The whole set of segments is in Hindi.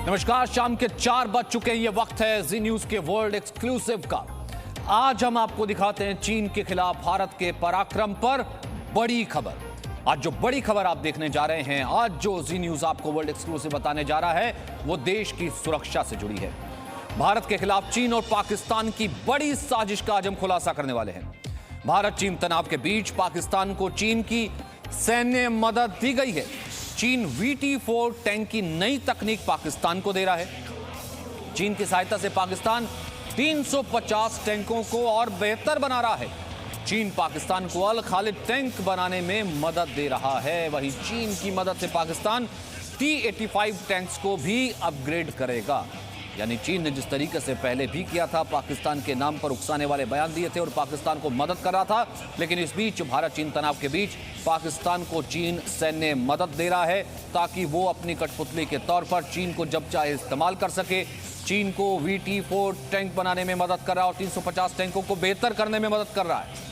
नमस्कार, शाम के 4 बज चुके हैं। ये वक्त है जी न्यूज के वर्ल्ड एक्सक्लूसिव का। आज हम आपको दिखाते हैं चीन के खिलाफ भारत के पराक्रम पर बड़ी खबर। आज जो बड़ी खबर आप देखने जा रहे हैं, आज जो जी न्यूज आपको वर्ल्ड एक्सक्लूसिव बताने जा रहा है, वो देश की सुरक्षा से जुड़ी है। भारत के खिलाफ चीन और पाकिस्तान की बड़ी साजिश का आज हम खुलासा करने वाले हैं। भारत चीन तनाव के बीच पाकिस्तान को चीन की सैन्य मदद दी गई है। चीन VT-4 टैंक की नई तकनीक पाकिस्तान को दे रहा है। चीन की सहायता से पाकिस्तान 350 टैंकों को और बेहतर बना रहा है। चीन पाकिस्तान को अल खालिद टैंक बनाने में मदद दे रहा है। वहीं चीन की मदद से पाकिस्तान T-85 टैंक्स को भी अपग्रेड करेगा। यानी चीन ने जिस तरीके से पहले भी किया था, पाकिस्तान के नाम पर उकसाने वाले बयान दिए थे और पाकिस्तान को मदद कर रहा था, लेकिन इस बीच भारत चीन तनाव के बीच पाकिस्तान को चीन सैन्य मदद दे रहा है ताकि वो अपनी कठपुतली के तौर पर चीन को जब चाहे इस्तेमाल कर सके। चीन को VT-4 टैंक बनाने में मदद कर रहा है और 350 टैंकों को बेहतर करने में मदद कर रहा है।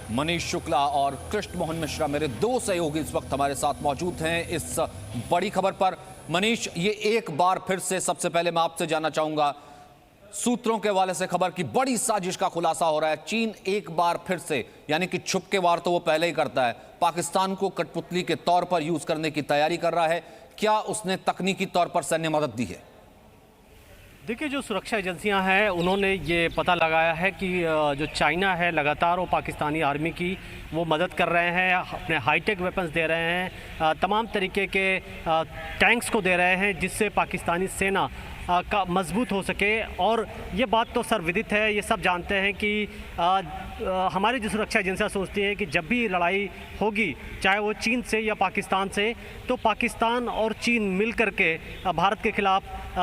मनीष शुक्ला और कृष्ण मोहन मिश्रा मेरे दो सहयोगी इस वक्त हमारे साथ मौजूद हैं इस बड़ी खबर पर। मनीष, ये एक बार फिर से सबसे पहले मैं आपसे जानना चाहूंगा, सूत्रों के हवाले से खबर की बड़ी साजिश का खुलासा हो रहा है। चीन एक बार फिर से, यानी कि छुप के वार तो वो पहले ही करता है, पाकिस्तान को कठपुतली के तौर पर यूज करने की तैयारी कर रहा है। क्या उसने तकनीकी तौर पर सैन्य मदद दी है? देखिए, जो सुरक्षा एजेंसियां हैं उन्होंने ये पता लगाया है कि जो चाइना है लगातार वो पाकिस्तानी आर्मी की वो मदद कर रहे हैं, अपने हाईटेक वेपन्स दे रहे हैं, तमाम तरीके के टैंक्स को दे रहे हैं जिससे पाकिस्तानी सेना का मजबूत हो सके। और ये बात तो सर्वविदित है, ये सब जानते हैं कि हमारी जो सुरक्षा एजेंसियां सोचती है कि जब भी लड़ाई होगी, चाहे वो चीन से या पाकिस्तान से, तो पाकिस्तान और चीन मिल करके भारत के खिलाफ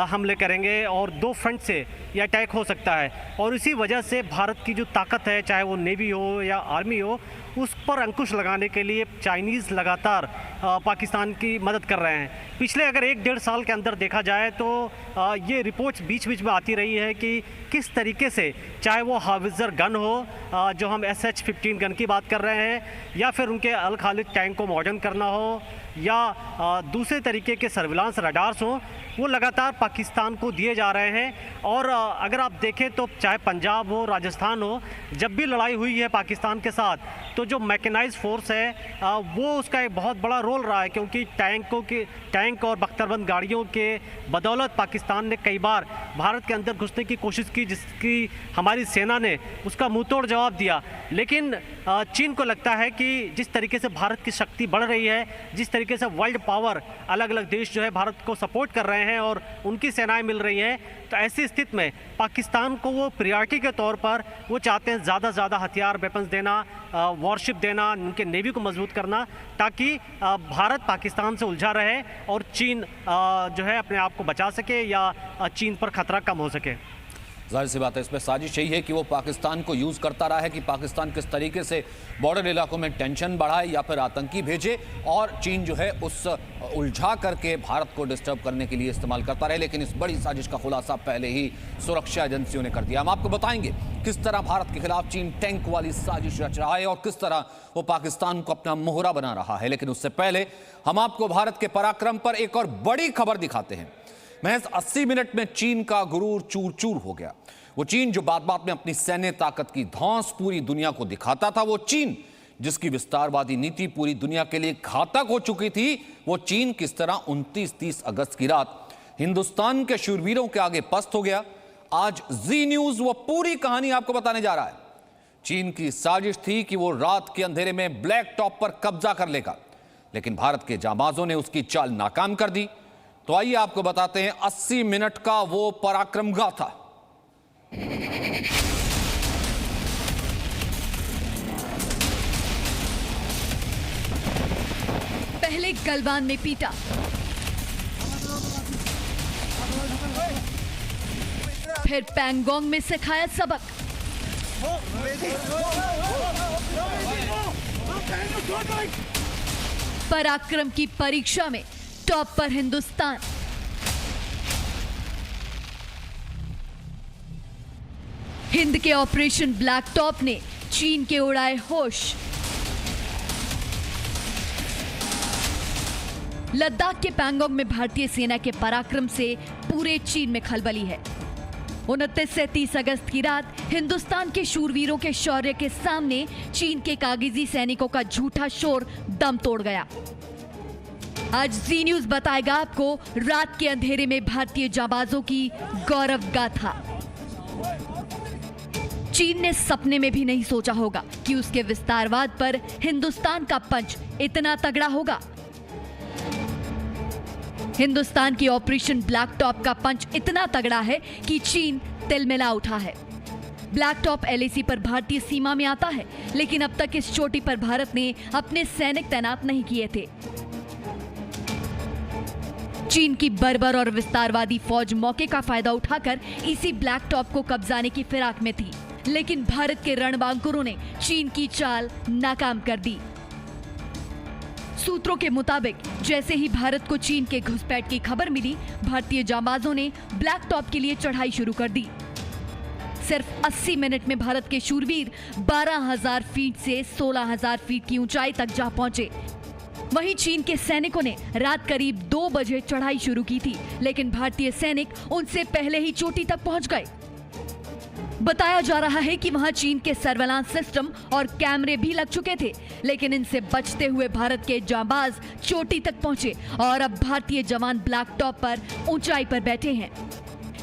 हमले करेंगे और दो फ्रंट से यह अटैक हो सकता है। और इसी वजह से भारत की जो ताकत है, चाहे वो नेवी हो या आर्मी हो, उस पर अंकुश लगाने के लिए चाइनीज़ लगातार पाकिस्तान की मदद कर रहे हैं। पिछले अगर 1-1.5 साल के अंदर देखा जाए तो ये रिपोर्ट्स बीच बीच में आती रही है कि किस तरीके से, चाहे वो हाविज़र गन हो, जो हम SH-15 गन की बात कर रहे हैं, या फिर उनके अल खालिद टैंक को मॉडर्न करना हो, या दूसरे तरीके के सर्विलांस रडार्स हो, वो लगातार पाकिस्तान को दिए जा रहे हैं। और अगर आप देखें तो चाहे पंजाब हो, राजस्थान हो, जब भी लड़ाई हुई है पाकिस्तान के साथ, तो जो मैकेनाइज्ड फोर्स है वो उसका एक बहुत बड़ा रोल रहा है, क्योंकि टैंक और बख्तरबंद गाड़ियों के बदौलत पाकिस्तान ने कई बार भारत के अंदर घुसने की कोशिश की, जिसकी हमारी सेना ने उसका मुंहतोड़ जवाब दिया। लेकिन चीन को लगता है कि जिस तरीके से भारत की शक्ति बढ़ रही है, जिस तरीके से वर्ल्ड पावर, अलग अलग देश जो है भारत को सपोर्ट कर रहे हैं और उनकी सेनाएं मिल रही हैं, तो ऐसी स्थिति में पाकिस्तान को वो प्रायोरिटी के तौर पर वो चाहते हैं ज़्यादा से ज़्यादा हथियार, वेपन्स देना, वॉरशिप देना, उनके नेवी को मजबूत करना, ताकि भारत पाकिस्तान से उलझा रहे और चीन जो है अपने आप को बचा सके या चीन पर खतरा कम हो सके। जाहिर सी बात है, इसमें साजिश यही है कि वो पाकिस्तान को यूज़ करता रहा है कि पाकिस्तान किस तरीके से बॉर्डर इलाकों में टेंशन बढ़ाए या फिर आतंकी भेजे, और चीन जो है उस उलझा करके भारत को डिस्टर्ब करने के लिए इस्तेमाल करता रहे। लेकिन इस बड़ी साजिश का खुलासा पहले ही सुरक्षा एजेंसियों ने कर दिया। हम आपको बताएंगे किस तरह भारत के खिलाफ चीन टैंक वाली साजिश रच रहा है और किस तरह वो पाकिस्तान को अपना मोहरा बना रहा है। लेकिन उससे पहले हम आपको भारत के पराक्रम पर एक और बड़ी खबर दिखाते हैं। महज 80 मिनट में चीन का गुरूर चूर चूर हो गया। वो चीन जो बात बात में अपनी सैन्य ताकत की धौंस पूरी दुनिया को दिखाता था, वो चीन जिसकी विस्तारवादी नीति पूरी दुनिया के लिए घातक हो चुकी थी, वो चीन किस तरह 29-30 अगस्त की रात हिंदुस्तान के शूरवीरों के आगे पस्त हो गया। आज जी न्यूज वो पूरी कहानी आपको बताने जा रहा है। चीन की साजिश थी कि वो रात के अंधेरे में ब्लैक टॉप पर कब्जा कर लेगा, लेकिन भारत के जांबाजों ने उसकी चाल नाकाम कर दी। तो आइए आपको बताते हैं 80 मिनट का वो पराक्रम गाथा। पहले गलवान में पीटा, फिर पैंगोंग में सिखाया सबक, पराक्रम की परीक्षा में टॉप पर हिंदुस्तान। हिंद के ऑपरेशन ब्लैक टॉप ने चीन के उड़ाए होश। लद्दाख के पैंगोंग में भारतीय सेना के पराक्रम से पूरे चीन में खलबली है। 29 से 30 अगस्त की रात हिंदुस्तान के शूरवीरों के शौर्य के सामने चीन के कागजी सैनिकों का झूठा शोर दम तोड़ गया। आज जी न्यूज बताएगा आपको रात के अंधेरे में भारतीय जाबाजों की गौरव गाथा। चीन ने सपने में भी नहीं सोचा होगा कि उसके विस्तारवाद पर हिंदुस्तान का पंच इतना तगड़ा होगा। हिंदुस्तान की ऑपरेशन ब्लैक टॉप का पंच इतना तगड़ा है कि चीन तिलमिला उठा है। ब्लैक टॉप LAC पर भारतीय सीमा में आता है, लेकिन अब तक इस चोटी पर भारत ने अपने सैनिक तैनात नहीं किए थे। चीन की बर्बर और विस्तारवादी फौज मौके का फायदा उठाकर इसी ब्लैक टॉप को कब्जाने की फिराक में थी, लेकिन भारत के रणबांकुरों ने चीन की चाल नाकाम कर दी। सूत्रों के मुताबिक जैसे ही भारत को चीन के घुसपैठ की खबर मिली, भारतीय जांबाजों ने ब्लैक टॉप के लिए चढ़ाई शुरू कर दी। सिर्फ 80 मिनट में भारत के शूरवीर 12,000 फीट से 16,000 फीट की ऊंचाई तक जा पहुंचे। वहीं चीन के सैनिकों ने रात करीब 2 बजे चढ़ाई शुरू की थी, लेकिन भारतीय सैनिक उनसे पहले ही चोटी तक पहुंच गए। बताया जा रहा है कि वहां चीन के सर्वेलांस सिस्टम और कैमरे भी लग चुके थे, लेकिन इनसे बचते हुए भारत के जांबाज चोटी तक पहुंचे और अब भारतीय जवान ब्लैक टॉप पर ऊंचाई पर बैठे हैं।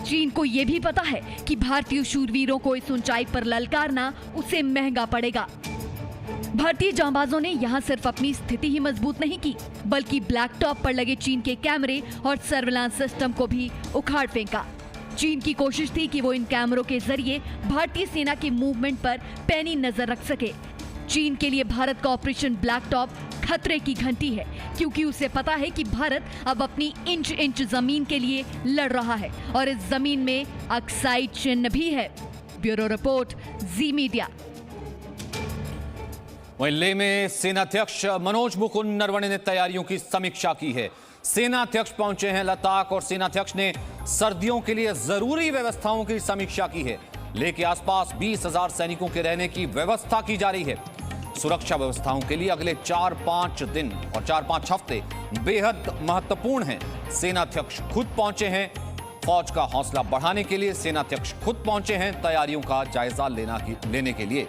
चीन को यह भी पता है कि भारतीय शूरवीरों को इस ऊंचाई पर ललकारना उसे महंगा पड़ेगा। भारतीय जांबाजों ने यहां सिर्फ अपनी स्थिति ही मजबूत नहीं की, बल्कि ब्लैक टॉप पर लगे चीन के कैमरे और सर्वेलांस सिस्टम को भी उखाड़ फेंका। चीन की कोशिश थी कि वो इन कैमरों के जरिए भारतीय सेना के मूवमेंट पर पैनी नजर रख सके। चीन के लिए भारत का ऑपरेशन ब्लैक टॉप खतरे की घंटी है, क्योंकि उसे पता है कि भारत अब अपनी इंच इंच जमीन के लिए लड़ रहा है और इस जमीन में अक्साई चिन्ह भी है। ब्यूरो रिपोर्ट, जी मीडिया। वहीं लेह में सेनाध्यक्ष मनोज मुकुंद नरवणे ने तैयारियों की समीक्षा की है। सेनाध्यक्ष पहुंचे हैं लद्दाख और सेनाध्यक्ष ने सर्दियों के लिए जरूरी व्यवस्थाओं की समीक्षा की है। लेह के आसपास 20,000 सैनिकों के रहने की व्यवस्था की जा रही है। सुरक्षा व्यवस्थाओं के लिए अगले 4-5 दिन और 4-5 हफ्ते बेहद महत्वपूर्ण हैं। सेनाध्यक्ष खुद पहुंचे हैं। फौज का हौसला बढ़ाने के लिए सेनाध्यक्ष खुद पहुंचे हैं तैयारियों का जायजा लेने के लिए।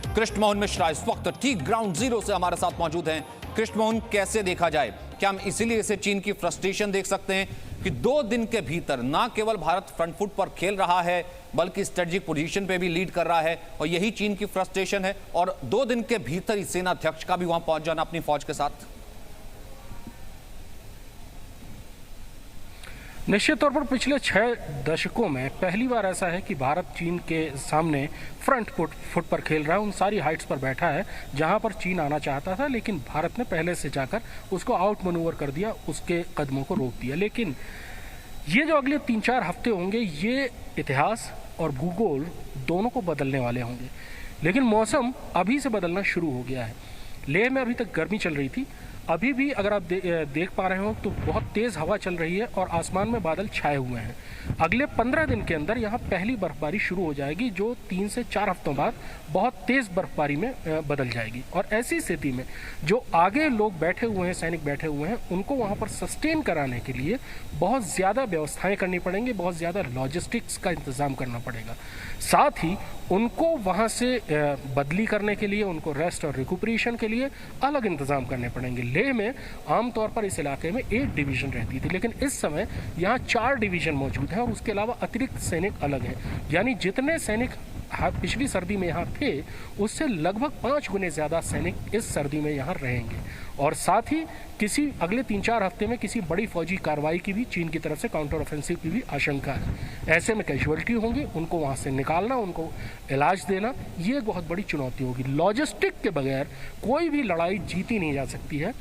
कृष्ण मोहन मिश्रा इस वक्त ठीक ग्राउंड जीरो से हमारे साथ मौजूद हैं। कृष्ण मोहन, कैसे देखा जाए, क्या हम इसीलिए इसे चीन की फ्रस्ट्रेशन देख सकते हैं कि 2 दिन के भीतर ना केवल भारत फ्रंट फुट पर खेल रहा है, बल्कि स्ट्रेटेजिक पोजीशन पे भी लीड कर रहा है, और यही चीन की फ्रस्ट्रेशन है, और 2 दिन के भीतर ही सेनाध्यक्ष का भी वहां पहुंच जाना अपनी फौज के साथ? निश्चित तौर पर पिछले 6 दशकों में पहली बार ऐसा है कि भारत चीन के सामने फ्रंट फुट पर खेल रहा है। उन सारी हाइट्स पर बैठा है जहां पर चीन आना चाहता था, लेकिन भारत ने पहले से जाकर उसको आउट मनूवर कर दिया, उसके कदमों को रोक दिया। लेकिन ये जो अगले 3-4 हफ्ते होंगे, ये इतिहास और भूगोल दोनों को बदलने वाले होंगे। लेकिन मौसम अभी से बदलना शुरू हो गया है। लेह में अभी तक गर्मी चल रही थी, अभी भी अगर आप देख पा रहे हो तो बहुत तेज़ हवा चल रही है और आसमान में बादल छाए हुए हैं। अगले 15 दिन के अंदर यहाँ पहली बर्फबारी शुरू हो जाएगी, जो 3 से 4 हफ्तों बाद बहुत तेज़ बर्फबारी में बदल जाएगी। और ऐसी स्थिति में जो आगे लोग बैठे हुए हैं, सैनिक बैठे हुए हैं, उनको वहाँ पर सस्टेन कराने के लिए बहुत ज़्यादा व्यवस्थाएं करनी पड़ेंगी, बहुत ज़्यादा लॉजिस्टिक्स का इंतज़ाम करना पड़ेगा। साथ ही उनको वहाँ से बदली करने के लिए, उनको रेस्ट और रिकुपरेशन के लिए अलग इंतज़ाम करने पड़ेंगे। लेह में आमतौर पर इस इलाके में 8 डिवीज़न रहती थी, लेकिन इस समय यहाँ 4 डिवीज़न मौजूद हैं और उसके अलावा अतिरिक्त सैनिक अलग हैं। यानी जितने सैनिक पिछली सर्दी में यहाँ थे, उससे लगभग 5 गुने ज़्यादा सैनिक इस सर्दी में यहाँ रहेंगे। और साथ ही किसी अगले 3-4 हफ्ते में किसी बड़ी फौजी कार्रवाई की भी चीन की तरफ से, काउंटर ऑफेंसिव की भी आशंका है। ऐसे में कैजुअलिटी होंगे, उनको वहाँ से निकालना, उनको इलाज देना, ये एक बहुत बड़ी चुनौती होगी। लॉजिस्टिक के बगैर कोई भी लड़ाई जीती नहीं जा सकती है।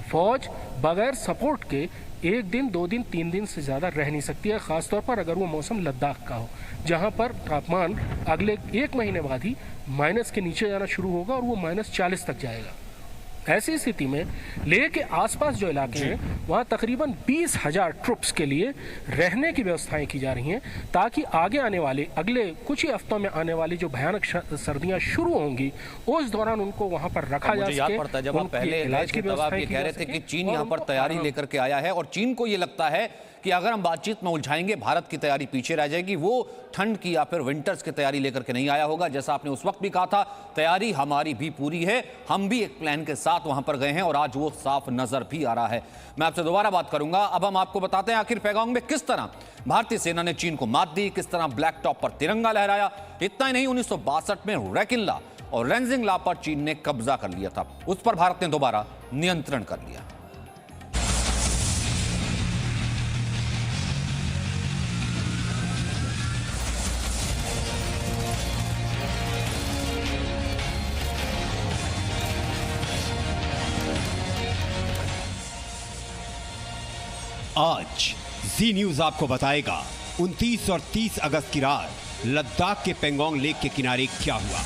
फौज बगैर सपोर्ट के 1 दिन, 2 दिन, 3 दिन से ज़्यादा रह नहीं सकती है, ख़ासतौर पर अगर वो मौसम लद्दाख का हो, जहाँ पर तापमान अगले 1 महीने बाद ही माइनस के नीचे जाना शुरू होगा और वो -40 तक जाएगा। ऐसी स्थिति में लेह के आसपास जो इलाके हैं वहाँ तकरीबन 20,000 ट्रुप्स के लिए रहने की व्यवस्थाएं की जा रही हैं, ताकि आगे आने वाले अगले कुछ ही हफ्तों में आने वाली जो भयानक सर्दियां शुरू होंगी उस दौरान उनको वहाँ पर रखा जा सके। याद पड़ता है जब आप पहले इलाज की व्यवस्था कह रहे थे कि चीन यहाँ पर तैयारी लेकर के आया है और चीन को ये लगता है कि अगर हम बातचीत में उलझाएंगे भारत की तैयारी पीछे रह जाएगी। वो ठंड की या फिर विंटर्स की तैयारी लेकर के नहीं आया होगा। जैसा आपने उस वक्त भी कहा था, तैयारी हमारी भी पूरी है, हम भी एक प्लान के साथ वहां पर गए हैं और आज वो साफ नजर भी आ रहा है। मैं आपसे दोबारा बात करूंगा। अब हम आपको बताते हैं आखिर पैंगोंग में किस तरह भारतीय सेना ने चीन को मात दी, किस तरह ब्लैक टॉप पर तिरंगा लहराया। इतना ही नहीं, 1962 में रैकिन ला और रेंजिंग ला पर चीन ने कब्जा कर लिया था, उस पर भारत ने दोबारा नियंत्रण कर लिया। आज जी न्यूज आपको बताएगा 29 और 30 अगस्त की रात लद्दाख के पेंगोंग लेक के किनारे क्या हुआ।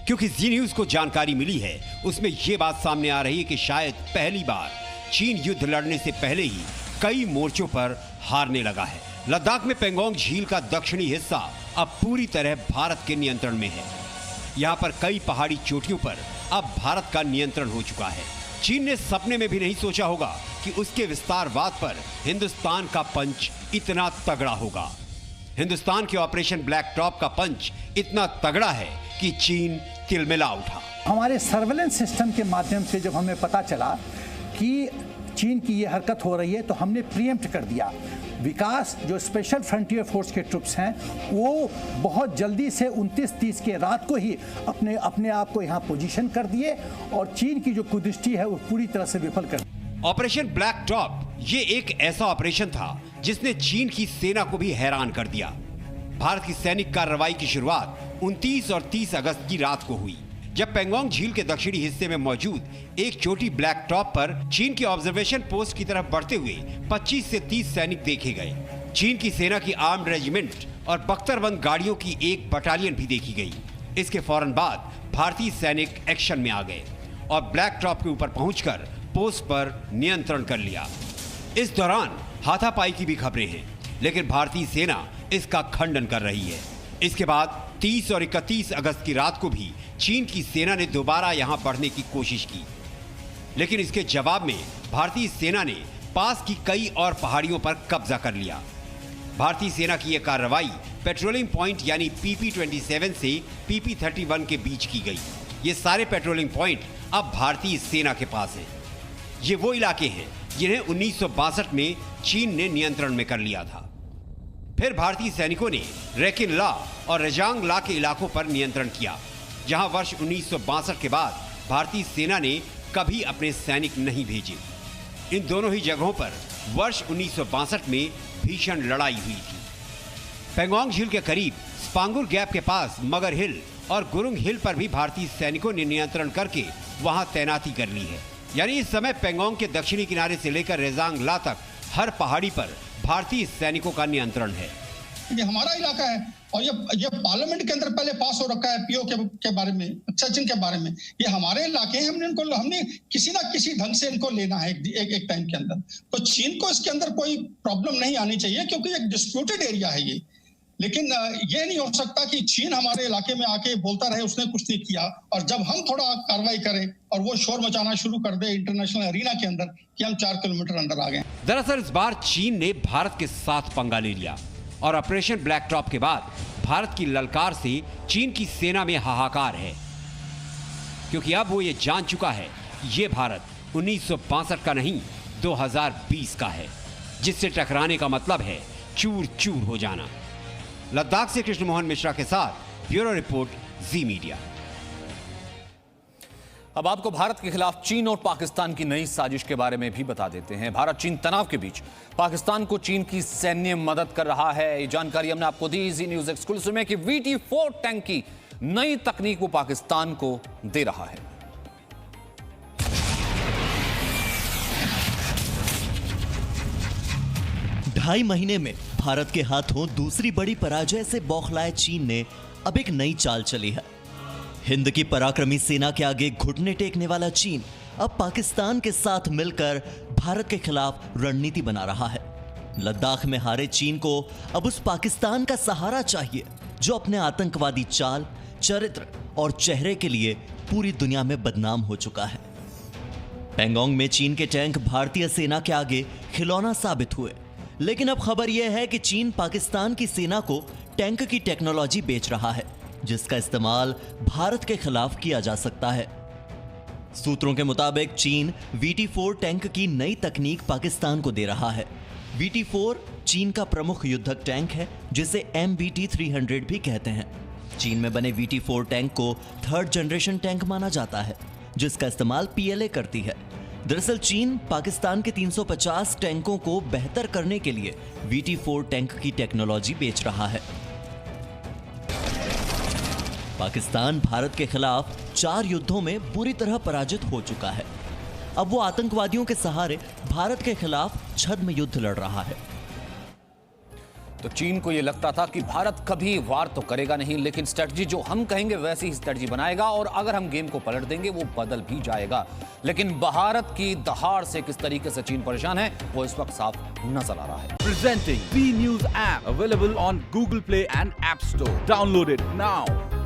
क्योंकि जी न्यूज को जानकारी मिली है उसमें यह बात सामने आ रही है कि शायद पहली बार चीन युद्ध लड़ने से पहले ही कई मोर्चों पर हारने लगा है। लद्दाख में पेंगोंग झील का दक्षिणी हिस्सा अब पूरी तरह भारत के नियंत्रण में है। यहां पर कई पहाड़ी चोटियों पर अब भारत का नियंत्रण हो चुका है। चीन ने सपने में भी नहीं सोचा होगा कि उसके विस्तारवाद पर हिंदुस्तान का पंच इतना तगड़ा होगा। हिंदुस्तान के ऑपरेशन ब्लैक टॉप का पंच इतना तगड़ा है कि चीन तिलमिला उठा। हमारे सर्वेलेंस सिस्टम के माध्यम से जब हमें पता चला कि चीन की ये हरकत हो रही है तो हमने प्रीएम्प्ट कर दिया। विकास जो स्पेशल फ्रंटियर फोर्स के ट्रुप्स हैं वो बहुत जल्दी से 29-30 के रात को ही अपने आप को यहाँ पोजीशन कर दिए और चीन की जो कुदृष्टि है वो पूरी तरह से विफल कर दी। ऑपरेशन ब्लैक टॉप ये एक ऐसा ऑपरेशन था जिसने चीन की सेना को भी हैरान कर दिया। भारत की सैनिक कार्रवाई की शुरुआत 29 और 30 अगस्त की रात को हुई, जब पेंगोंग झील के दक्षिणी हिस्से में मौजूद एक चोटी ब्लैक टॉप पर चीन की ऑब्जर्वेशन पोस्ट की तरफ बढ़ते हुए 25 से 30 सैनिक देखे गए। चीन की सेना की आर्म्ड रेजिमेंट और बख्तरबंद गाड़ियों की एक बटालियन भी देखी गई। इसके फौरन बाद भारतीय सैनिक एक्शन में आ गए और ब्लैक टॉप के ऊपर पहुंचकर पोस्ट पर नियंत्रण कर लिया। इस दौरान हाथापाई की भी खबरें हैं, लेकिन भारतीय सेना इसका खंडन कर रही है। इसके बाद 30 और 31 अगस्त की रात को भी चीन की सेना ने दोबारा यहां बढ़ने की कोशिश की, लेकिन इसके जवाब में भारतीय सेना ने पास की कई और पहाड़ियों पर कब्जा कर लिया। भारतीय सेना की यह कार्रवाई पेट्रोलिंग पॉइंट यानी PP-27 से PP-31 के बीच की गई। ये सारे पेट्रोलिंग पॉइंट अब भारतीय सेना के पास हैं। ये वो इलाके हैं जिन्हें 1962 में चीन ने नियंत्रण में कर लिया था। फिर भारतीय सैनिकों ने रैकिन ला और रजांग ला के इलाकों पर नियंत्रण किया, जहां वर्ष 1962 के बाद भारतीय सेना ने कभी अपने सैनिक नहीं भेजे। इन दोनों ही जगहों पर वर्ष 1962 में भीषण लड़ाई हुई थी। पेंगोंग झील के करीब स्पांगुर गैप के पास मगर हिल और गुरुंग हिल पर भी भारतीय सैनिकों ने नियंत्रण करके वहां तैनाती कर ली है। यानी इस समय पेंगोंग के दक्षिणी किनारे से लेकर रेजांग ला तक हर पहाड़ी पर भारतीय सैनिकों का नियंत्रण है। ये हमारा इलाका है और ये पार्लियामेंट के अंदर पहले पास हो रखा है पीओ के बारे में, सचिन के बारे में। ये हमारे इलाके हैं, हमने किसी ना किसी ढंग से इनको लेना है एक टाइम के अंदर। तो चीन को इसके अंदर कोई प्रॉब्लम नहीं आनी चाहिए क्योंकि एक डिस्प्यूटेड एरिया है ये। लेकिन ये नहीं हो सकता कि चीन हमारे इलाके में आके बोलता रहे उसने कुछ नहीं किया और जब हम थोड़ा कार्रवाई करें और वो शोर मचाना शुरू कर दे इंटरनेशनल एरिना के अंदर कि हम 4 किलोमीटर अंदर आ गए। दरअसल इस बार चीन ने भारत के साथ पंगा ले लिया और ऑपरेशन ब्लैक टॉप के बाद भारत की ललकार से चीन की सेना में हाहाकार है, क्योंकि अब वो ये जान चुका है ये भारत 1962 का नहीं 2020 का है, जिससे टकराने का मतलब है चूर चूर हो जाना। लद्दाख से कृष्ण मोहन मिश्रा के साथ ब्यूरो रिपोर्ट, जी मीडिया। अब आपको भारत के खिलाफ चीन और पाकिस्तान की नई साजिश के बारे में भी बता देते हैं। भारत चीन तनाव के बीच पाकिस्तान को चीन की सैन्य मदद कर रहा है। ये जानकारी हमने आपको दी जी न्यूज एक्सक्लूसिव में कि VT-4 टैंक की नई तकनीक वो पाकिस्तान को दे रहा है। ढाई महीने में भारत के हाथों दूसरी बड़ी पराजय से बौखलाए चीन ने अब एक नई चाल चली है। हिंद की पराक्रमी सेना के आगे घुटने टेकने वाला चीन अब पाकिस्तान के साथ मिलकर भारत के खिलाफ रणनीति बना रहा है। लद्दाख में हारे चीन को अब उस पाकिस्तान का सहारा चाहिए जो अपने आतंकवादी चाल, चरित्र और चेहरे के लिए पूरी दुनिया में बदनाम हो चुका है। पैंगोंग में चीन के टैंक भारतीय सेना के आगे खिलौना साबित हुए, लेकिन अब खबर यह है कि चीन पाकिस्तान की सेना को टैंक की टेक्नोलॉजी बेच रहा है, जिसका इस्तेमाल भारत के खिलाफ किया जा सकता है। सूत्रों के मुताबिक चीन VT-4 टैंक की नई तकनीक पाकिस्तान को दे रहा है। VT-4 चीन का प्रमुख युद्धक टैंक है, जिसे MBT-300 भी कहते हैं। चीन में बने VT-4 टैंक को थर्ड जनरेशन टैंक माना जाता है, जिसका इस्तेमाल PLA करती है। दरअसल चीन पाकिस्तान के 350 टैंकों को बेहतर करने के लिए VT-4 टैंक की टेक्नोलॉजी बेच रहा है। पाकिस्तान भारत के खिलाफ 4 युद्धों में बुरी तरह पराजित हो चुका है। अब वो आतंकवादियों के सहारे भारत के खिलाफ छद्म युद्ध लड़ रहा है। तो चीन को यह लगता था कि भारत कभी वार तो करेगा नहीं, लेकिन स्ट्रेटजी जो हम कहेंगे वैसी ही स्ट्रेटजी बनाएगा और अगर हम गेम को पलट देंगे वो बदल भी जाएगा। लेकिन भारत की दहाड़ से किस तरीके से चीन परेशान है वो इस वक्त साफ नजर आ रहा है। Presenting B News app available on Google Play and App Store. Download it now.